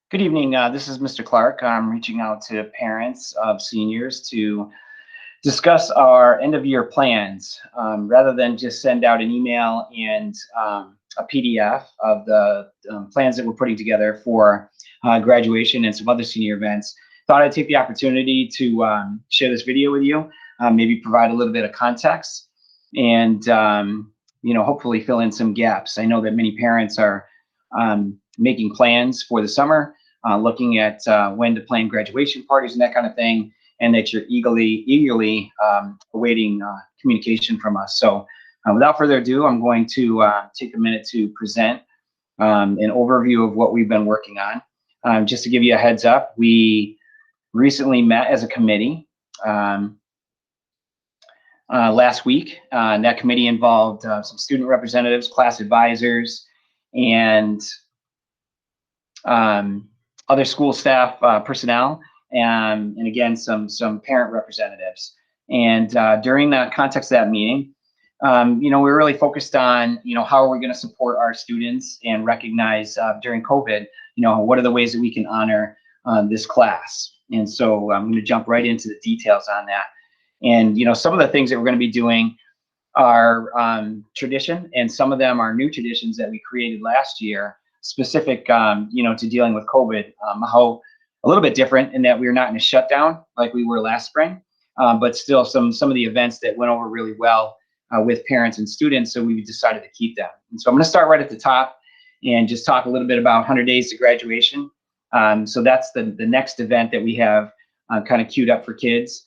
Good evening. This is Mr. Clark. I'm reaching out to parents of seniors to discuss our end of year plans rather than just send out an email and a PDF of the plans that we're putting together for graduation and some other senior events. Thought I'd take the opportunity to share this video with you, maybe provide a little bit of context, and hopefully fill in some gaps. I know that many parents are making plans for the summer, looking at when to plan graduation parties and that kind of thing, and that you're eagerly awaiting communication from us. So without further ado, I'm going to take a minute to present an overview of what we've been working on. Just to give you a heads up, we recently met as a committee last week. And that committee involved some student representatives, class advisors, and other school staff personnel, and again, some parent representatives. And during the context of that meeting, we're really focused on, how are we going to support our students and recognize during COVID, what are the ways that we can honor this class. And so I'm going to jump right into the details on that. And, some of the things that we're going to be doing are tradition, and some of them are new traditions that we created last year, specific, to dealing with COVID. How a little bit different in that we're not in a shutdown like we were last spring, but still some of the events that went over really well with parents and students. So we decided to keep them. And so I'm going to start right at the top and just talk a little bit about 100 Days to Graduation. So that's the next event that we have kind of queued up for kids.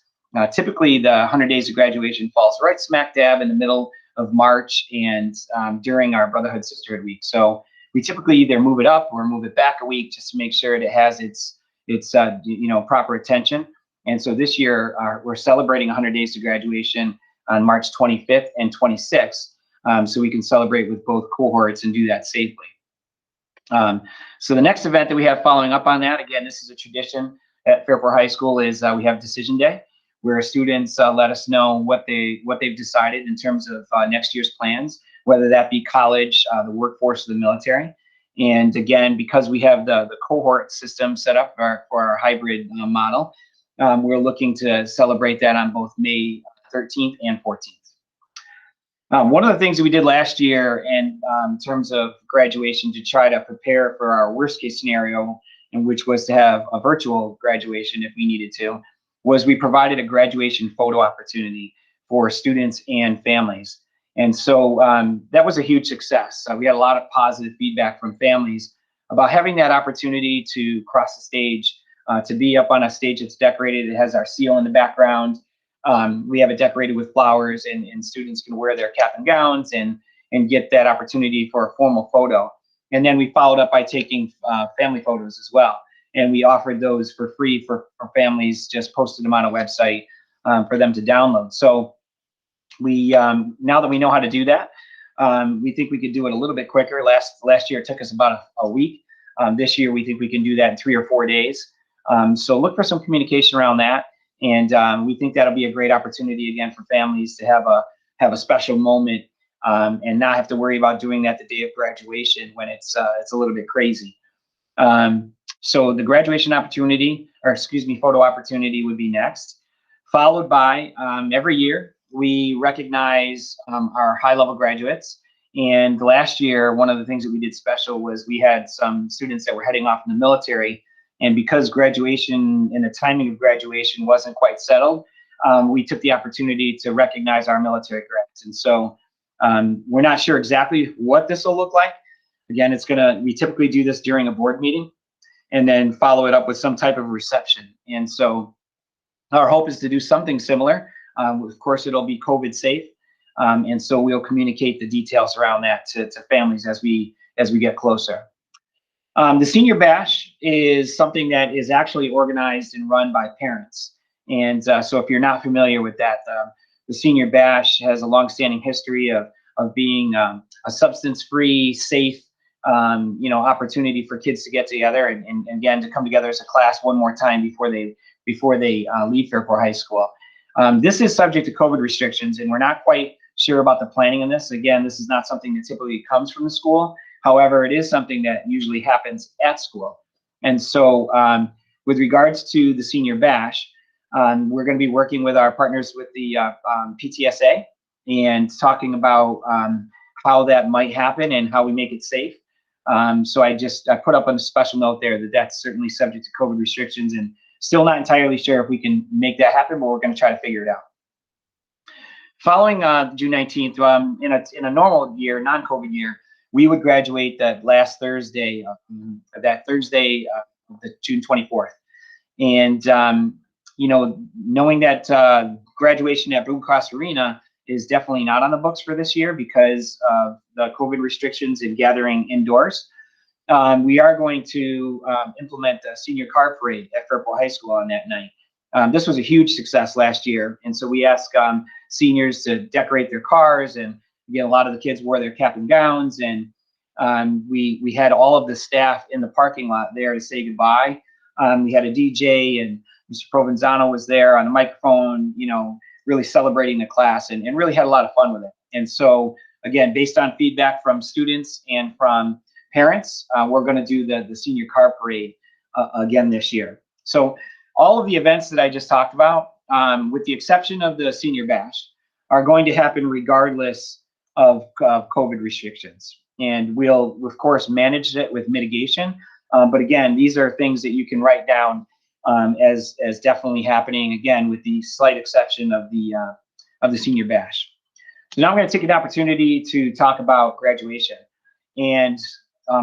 Typically, the 100 Days to Graduation falls right smack dab in the middle of March and during our Brotherhood Sisterhood Week. So we typically either move it up or move it back a week just to make sure it has its proper attention. And so this year we're celebrating 100 Days to Graduation on March 25th and 26th, so we can celebrate with both cohorts and do that safely. So the next event that we have following up on that, again, this is a tradition at Fairport High School, is we have Decision Day, where students let us know what they've decided in terms of next year's plans, whether that be college, the workforce, or the military. And again, because we have the cohort system set up for our hybrid model, we're looking to celebrate that on both May 13th and 14th. One of the things that we did last year in terms of graduation to try to prepare for our worst case scenario, in which was to have a virtual graduation if we needed to, was we provided a graduation photo opportunity for students and families. And so that was a huge success. We had a lot of positive feedback from families about having that opportunity to cross the stage, to be up on a stage that's decorated. It has our seal in the background. We have it decorated with flowers, and students can wear their cap and gowns and get that opportunity for a formal photo. And then we followed up by taking family photos as well. And we offered those for free for families, just posted them on a website for them to download. So we now that we know how to do that, we think we could do it a little bit quicker. Last year it took us about a week. This year we think we can do that in 3 or 4 days. So look for some communication around that, and we think that'll be a great opportunity again for families to have a special moment and not have to worry about doing that the day of graduation when it's a little bit crazy. So the graduation opportunity, or excuse me, photo opportunity would be next, followed by every year we recognize our high-level graduates. And last year, one of the things that we did special was we had some students that were heading off in the military. And because graduation and the timing of graduation wasn't quite settled, we took the opportunity to recognize our military grads. And so we're not sure exactly what this will look like. Again, we typically do this during a board meeting and then follow it up with some type of reception. And so our hope is to do something similar. Of course, it'll be COVID safe. And so we'll communicate the details around that to families as we get closer. The Senior Bash is something that is actually organized and run by parents. And so if you're not familiar with that, the Senior Bash has a longstanding history of being a substance-free, safe, opportunity for kids to get together and again to come together as a class one more time before they leave Fairport High School. This is subject to COVID restrictions, and we're not quite sure about the planning on this. Again, this is not something that typically comes from the school. However, it is something that usually happens at school. And so with regards to the senior bash, we're going to be working with our partners with the PTSA and talking about how that might happen and how we make it safe. So I put up a special note there that that's certainly subject to COVID restrictions, and still not entirely sure if we can make that happen, but we're going to try to figure it out. Following June 19th, in a normal year, non-COVID year, we would graduate that last Thursday, the June 24th. And, knowing that graduation at Blue Cross Arena is definitely not on the books for this year because of the COVID restrictions and gathering indoors, we are going to implement a senior car parade at Fairport High School on that night. This was a huge success last year, and so we asked seniors to decorate their cars, and again, a lot of the kids wore their cap and gowns, and we had all of the staff in the parking lot there to say goodbye. We had a DJ, and Mr. Provenzano was there on the microphone, really celebrating the class, and really had a lot of fun with it. And so, again, based on feedback from students and from parents, we're going to do the senior car parade again this year. So all of the events that I just talked about, with the exception of the senior bash, are going to happen regardless of COVID restrictions. And we'll, of course, manage it with mitigation. But again, these are things that you can write down as definitely happening, again, with the slight exception of the senior bash. So now I'm going to take an opportunity to talk about graduation and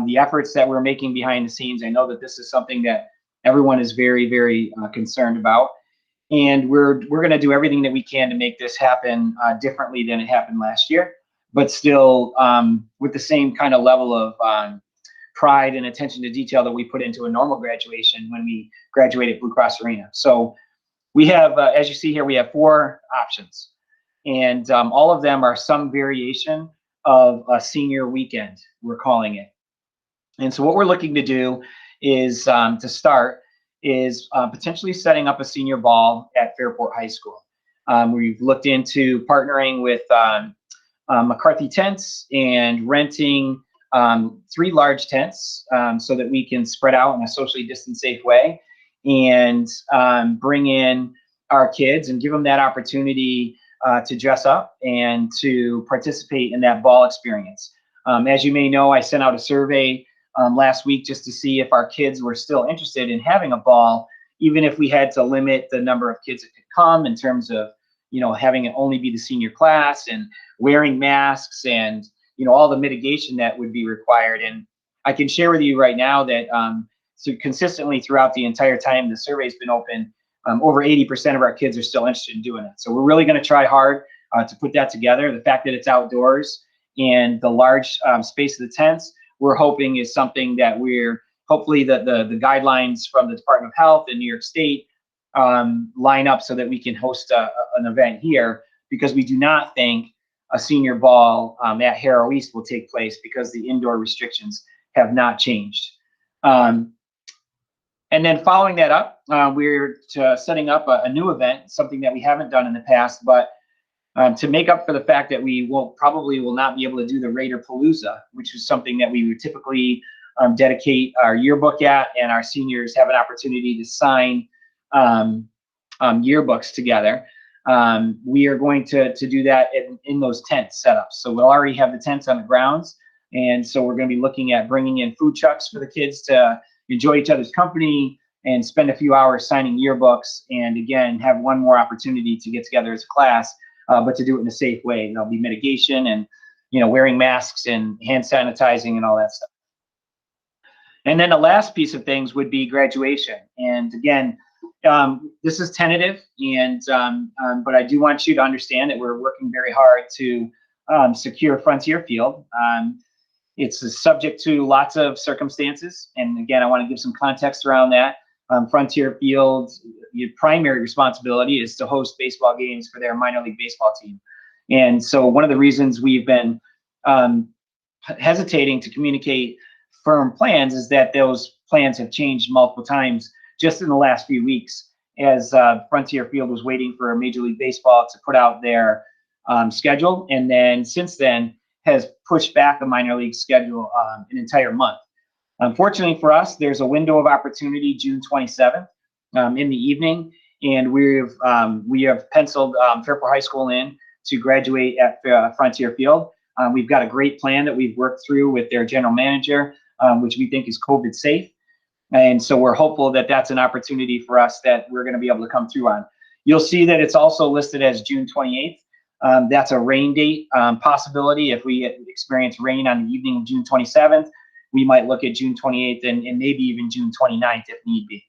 the efforts that we're making behind the scenes. I know that this is something that everyone is very, very concerned about. And we're going to do everything that we can to make this happen differently than it happened last year, but still with the same kind of level of pride and attention to detail that we put into a normal graduation when we graduate at Blue Cross Arena. So we have, as you see here, we have 4 options. And all of them are some variation of a senior weekend, we're calling it. And so what we're looking to do is, to start, is potentially setting up a senior ball at Fairport High School. We've looked into partnering with McCarthy Tents and renting 3 large tents so that we can spread out in a socially distanced, safe way, and bring in our kids and give them that opportunity to dress up and to participate in that ball experience. As you may know, I sent out a survey last week just to see if our kids were still interested in having a ball, even if we had to limit the number of kids that could come in terms of, having it only be the senior class and wearing masks and, all the mitigation that would be required. And I can share with you right now that so consistently throughout the entire time the survey's been open, over 80% of our kids are still interested in doing it. So we're really going to try hard to put that together. The fact that it's outdoors and the large space of the tents, we're hoping is something that we're hopefully the guidelines from the Department of Health in New York State line up so that we can host an event here, because we do not think a senior ball at Harrow East will take place because the indoor restrictions have not changed. And then following that up, we're setting up a new event, something that we haven't done in the past, but to make up for the fact that we probably will not be able to do the Raider Palooza, which is something that we would typically dedicate our yearbook at, and our seniors have an opportunity to sign yearbooks together. We are going to do that in those tent setups. So we'll already have the tents on the grounds, and so we're going to be looking at bringing in food trucks for the kids to enjoy each other's company and spend a few hours signing yearbooks, and again have one more opportunity to get together as a class, but to do it in a safe way. There'll be mitigation and wearing masks and hand sanitizing and all that stuff. And then the last piece of things would be graduation. And again, this is tentative, and but I do want you to understand that we're working very hard to secure Frontier Field. It's subject to lots of circumstances, and again, I want to give some context around that. Frontier Field's primary responsibility is to host baseball games for their minor league baseball team. And so one of the reasons we've been hesitating to communicate firm plans is that those plans have changed multiple times just in the last few weeks, as Frontier Field was waiting for Major League Baseball to put out their schedule, and then since then has pushed back the minor league schedule an entire month. Unfortunately for us, there's a window of opportunity June 27th in the evening, and we have penciled Fairport High School in to graduate at Frontier Field. We've got a great plan that we've worked through with their general manager, which we think is COVID safe. And so we're hopeful that that's an opportunity for us that we're going to be able to come through on. You'll see that it's also listed as June 28th. That's a rain date possibility. If we experience rain on the evening of June 27th, we might look at June 28th and maybe even June 29th if need be.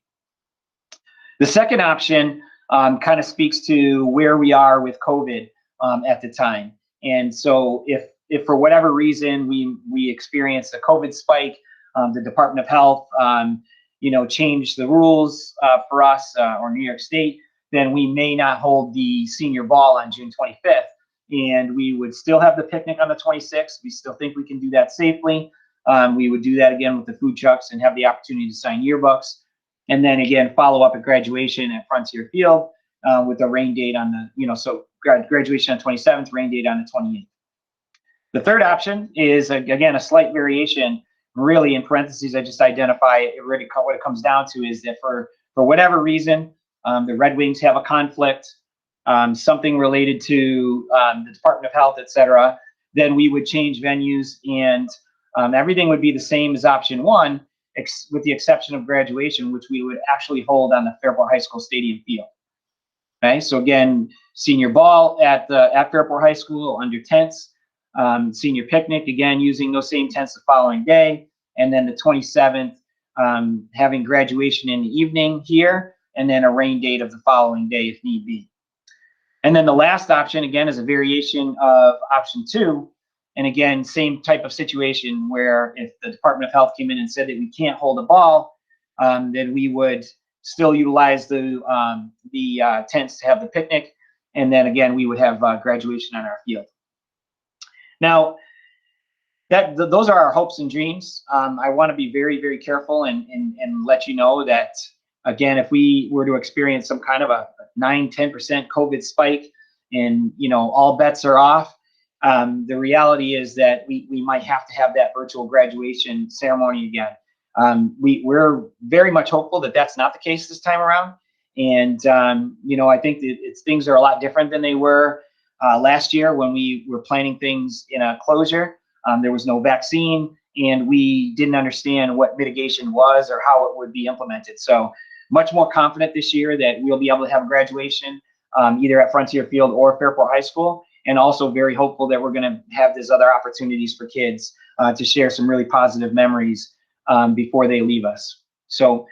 The second option kind of speaks to where we are with COVID at the time. And so if for whatever reason we experience a COVID spike, the Department of Health changed the rules for us or New York State, then we may not hold the senior ball on June 25th. And we would still have the picnic on the 26th. We still think we can do that safely. We would do that again with the food trucks and have the opportunity to sign yearbooks. And then again, follow up at graduation at Frontier Field with a rain date on the, so graduation on 27th, rain date on the 28th. The third option is, again, a slight variation. Really, in parentheses, I just identify it. Really, what it comes down to is that for whatever reason, the Red Wings have a conflict, something related to the Department of Health, et cetera, then we would change venues and everything would be the same as option one, with the exception of graduation, which we would actually hold on the Fairport High School Stadium field. Okay, so again, senior ball at Fairport High School under tents, senior picnic, again, using those same tents the following day, and then the 27th, having graduation in the evening here, and then a rain date of the following day if need be. And then the last option, again, is a variation of option two. And again, same type of situation where if the Department of Health came in and said that we can't hold a ball, then we would still utilize the tents to have the picnic. And then again, we would have graduation on our field. Now, those are our hopes and dreams. I want to be very, very careful and let you know that, again, if we were to experience some kind of a 9–10% COVID spike and, all bets are off, the reality is that we might have to have that virtual graduation ceremony again. We're very much hopeful that that's not the case this time around. And, I think that things are a lot different than they were last year when we were planning things in a closure. There was no vaccine and we didn't understand what mitigation was or how it would be implemented. So much more confident this year that we'll be able to have graduation either at Frontier Field or Fairport High School. And also very hopeful that we're going to have these other opportunities for kids to share some really positive memories before they leave us. So,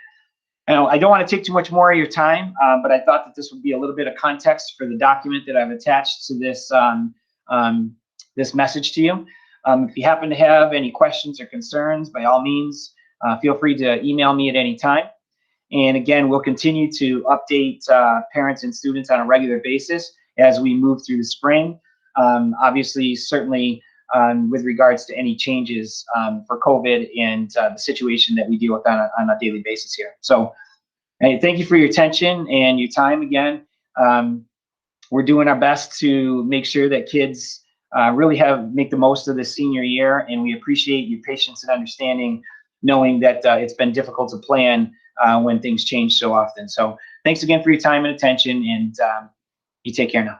I don't want to take too much more of your time, but I thought that this would be a little bit of context for the document that I've attached to this this message to you. If you happen to have any questions or concerns, by all means, feel free to email me at any time. And again, we'll continue to update parents and students on a regular basis as we move through the spring. Obviously, certainly with regards to any changes for COVID and the situation that we deal with on a daily basis here. So hey, thank you for your attention and your time again. We're doing our best to make sure that kids really make the most of this senior year, and we appreciate your patience and understanding, knowing that it's been difficult to plan when things change so often. So thanks again for your time and attention, and you take care now.